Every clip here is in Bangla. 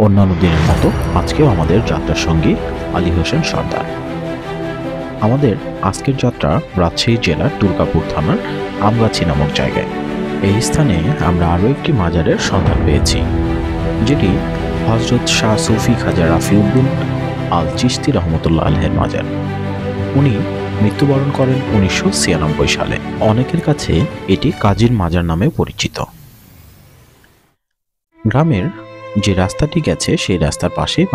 অন্যান্য দিনের মতো আজকেও আমাদের যাত্রার সঙ্গী আলী হোসেন সর্দার। আমাদের আজকের যাত্রা রাজশাহী জেলার দুর্গাপুর থানার আমগাছি নামক জায়গায়। এই স্থানে আমরা আরও একটি মাজারের সন্ধান পেয়েছি, যেটি হজরত শাহ সুফি খাজা রাফিউদ্দিন আল চিশতি রহমতুল্লাহ আলাইহির মাজার। উনি মৃত্যুবরণ করেন 1996 সালে। অনেকের কাছে এটি কাজীর মাজার নামে পরিচিত। গ্রামের যে রাস্তাটি গেছে সেই রাস্তার পাশেই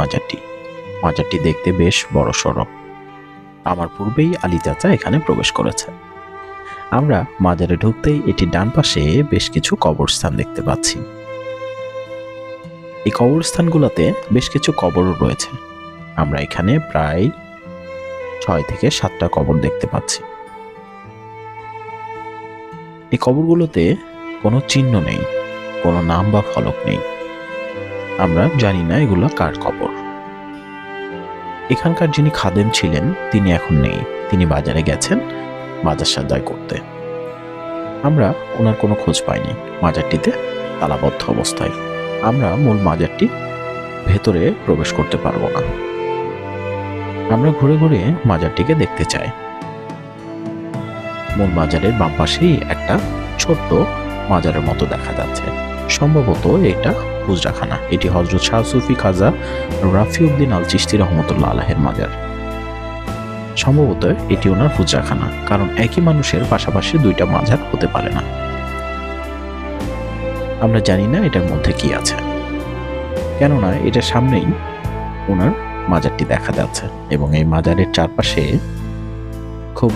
মাজারটি দেখতে বেশ বড়সড়। আমার পূর্বেই আলী চাচা এখানে প্রবেশ করেছে। আমরা মাজারে ঢুকতেই এটির ডান পাশে বেশ কিছু কবরস্থান দেখতে পাচ্ছি। এই কবরস্থানগুলোতে বেশ কিছু কবরও রয়েছে। আমরা এখানে প্রায় 6 থেকে 7টা কবর দেখতে পাচ্ছি। এই কবরগুলোতে কোনো চিহ্ন নেই, কোনো নাম বা ফলক নেই। আমরা জানি না এগুলো কার কবর। এখানকার যিনি খাদেম ছিলেন তিনি এখন নেই, তিনি বাজারে গেছেন বাজার সাজাই করতে। আমরা ওনার কোনো খোঁজ পাইনি। মাজারটিতে তালাবদ্ধ অবস্থায়। আমরা মূল মাজারটি ভেতরে প্রবেশ করতে পারবো না। আমরা ঘুরে ঘুরে মাজারটিকে দেখতে চাই। মূল মাজারের বাম পাশেই একটা ছোট্ট মাজারের মতো দেখা যাচ্ছে। সম্ভবত এটা হুজরাখানা। এটি হযরত শাহ সুফি খাজা রাফিউদ্দিন আল চিশতি রহমতুল্লাহ আলাইহির মাজার। সম্ভবত এটি ওনার হুজরাখানা, কারণ একই মানুষের পাশাপাশি 2টা মাজার হতে পারে না। আমরা জানি না এটার মধ্যে কি আছে, কেননা এটার সামনেই ওনার মাজারটি দেখা যাচ্ছে এবং এই মাজারের চারপাশে খুব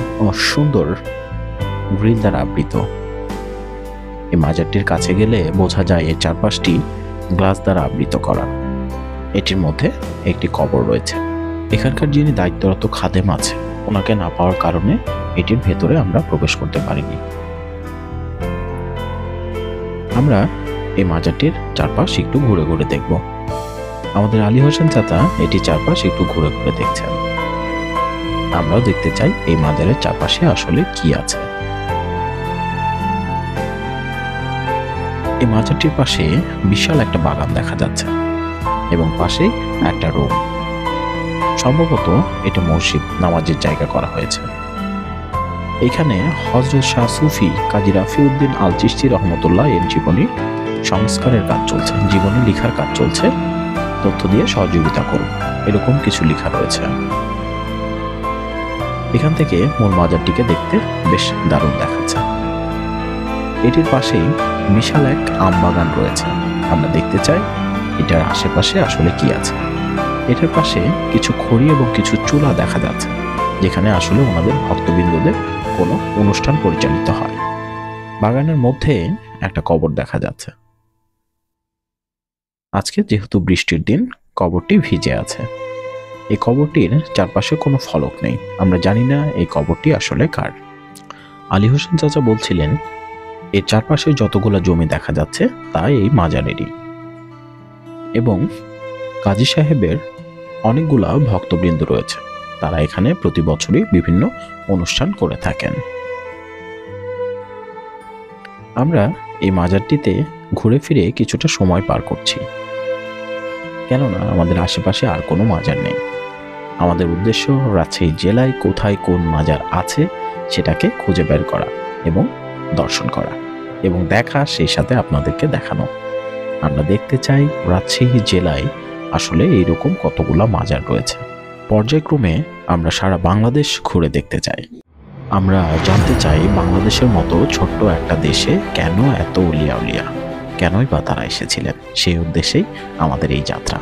সুন্দর গ্রিল দ্বারা আবৃত। এই মাজারটির কাছে গেলে বোঝা যায় এর চারপাশটি গ্লাস দ্বারা আবৃত করা। এটির মধ্যে একটি কবর রয়েছে। এখানকার যিনি দায়িত্বরত খাদেম আছে, ওনাকে না পাওয়ার কারণে এটির ভেতরে আমরা প্রবেশ করতে পারিনি। আমরা এই মাজারটির চারপাশ একটু ঘুরে ঘুরে দেখব। আমাদের আলী হোসেন চাচা এটি চারপাশ একটু ঘুরে ঘুরে দেখছেন। আমরাও দেখতে চাই এই মাজারের চারপাশে আসলে কি আছে। এই মাজারটির পাশে বিশাল একটা বাগান দেখা যাচ্ছে এবং পাশে একটা রুম। সম্ভবত এটা মসজিদ, নামাজের জায়গা করা হয়েছে। এখানে হযরত শাহ সুফি কাজী রাফিউদ্দিন আল চিশতি রহমতুল্লাহ এর জীবনী সংস্কারের কাজ চলছে, জীবনী লেখার কাজ চলছে। তথ্য দিয়ে সহযোগিতা করুন, এরকম কিছু লেখা রয়েছে। এখান থেকে মূল মাজারটিকে দেখতে বেশ দারুণ দেখাচ্ছে। এটির পাশেই বিশাল এক আম বাগান রয়েছে। আমরা দেখতে চাই এটার আশেপাশে আসলে কি আছে। এটার পাশে কিছু খড়ি এবং কিছু চুলা দেখা যাচ্ছে, যেখানে আসলে ওনাদের ভক্তবৃন্দদের কোনো অনুষ্ঠান পরিচালিত হয়। বাগানের মধ্যে একটা কবর দেখা যাচ্ছে। আজকে যেহেতু বৃষ্টির দিন, কবরটি ভিজে আছে। এই কবরটির চারপাশে কোনো ফলক নেই। আমরা জানি না এই কবরটি আসলে কার। আলী হোসেন চাচা বলছিলেন এর চারপাশে যতগুলো জমি দেখা যাচ্ছে তা এই মাজারেরই, এবং কাজী সাহেবের অনেকগুলা ভক্তবৃন্দ রয়েছে। তারা এখানে প্রতি বছরই বিভিন্ন অনুষ্ঠান করে থাকেন। আমরা এই মাজারটিতে ঘুরে ফিরে কিছুটা সময় পার করছি, কেননা আমাদের আশেপাশে আর কোনো মাজার নেই। আমাদের উদ্দেশ্য রাজশাহী জেলায় কোথায় কোন মাজার আছে সেটাকে খুঁজে বের করা এবং দর্শন করা এবং দেখা, সেই সাথে আপনাদেরকে দেখানো। আমরা দেখতে চাই রাজশাহী জেলায় আসলে এইরকম কতগুলো মাজার রয়েছে। পর্যায়ক্রমে আমরা সারা বাংলাদেশ ঘুরে দেখতে চাই। আমরা জানতে চাই বাংলাদেশের মতো ছোট্ট একটা দেশে কেন এত উলিয়া উলিয়া, কেনই বা তারা এসেছিলেন। সেই উদ্দেশ্যেই আমাদের এই যাত্রা।